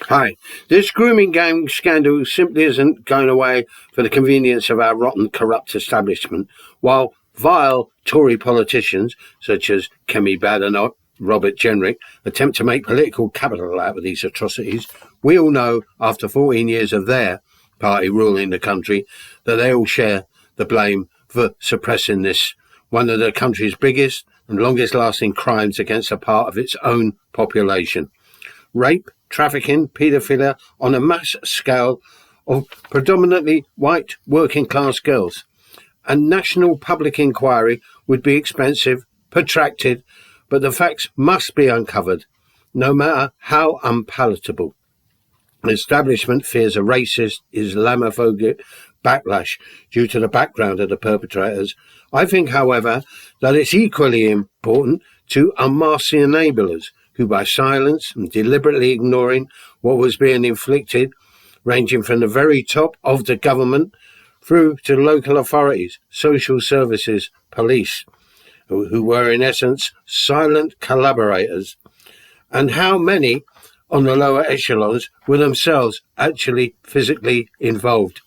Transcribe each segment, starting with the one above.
Hi. This grooming gang scandal simply isn't going away for the convenience of our rotten, corrupt establishment, while vile Tory politicians, such as Kemi Badenoch, Robert Jenrick, attempt to make political capital out of these atrocities. We all know, after 14 years of their party ruling the country, that they all share the blame for suppressing this, one of the country's biggest and longest-lasting crimes against a part of its own population. Rape, trafficking, paedophilia on a mass scale of predominantly white working-class girls. A national public inquiry would be expensive, protracted, but the facts must be uncovered, no matter how unpalatable. The establishment fears a racist, Islamophobic backlash due to the background of the perpetrators. I think, however, that it's equally important to unmask the enablers who, by silence and deliberately ignoring what was being inflicted, ranging from the very top of the government through to local authorities, social services, police, who were in essence silent collaborators, and how many on the lower echelons were themselves actually physically involved.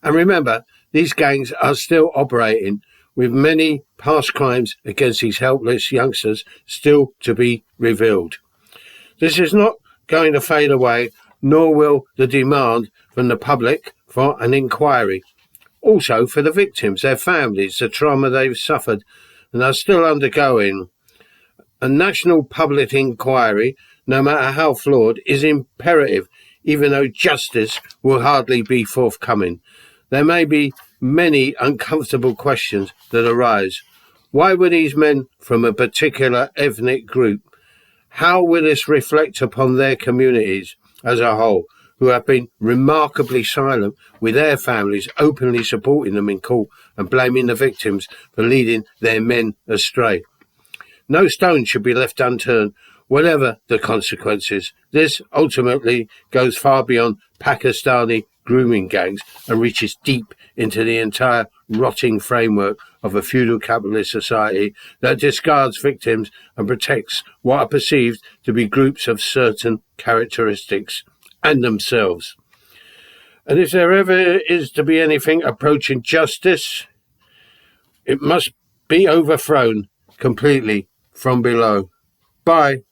And remember, these gangs are still operating, with many past crimes against these helpless youngsters still to be revealed. This is not going to fade away, nor will the demand from the public for an inquiry. Also for the victims, their families, the trauma they've suffered and are still undergoing. A national public inquiry, no matter how flawed, is imperative, even though justice will hardly be forthcoming. There may be many uncomfortable questions that arise. Why were these men from a particular ethnic group? How will this reflect upon their communities as a whole, who have been remarkably silent, with their families openly supporting them in court and blaming the victims for leading their men astray? No stone should be left unturned, whatever the consequences. This ultimately goes far beyond Pakistani grooming gangs and reaches deep into the entire rotting framework of a feudal capitalist society that discards victims and protects what are perceived to be groups of certain characteristics and themselves. And if there ever is to be anything approaching justice, it must be overthrown completely from below. Bye.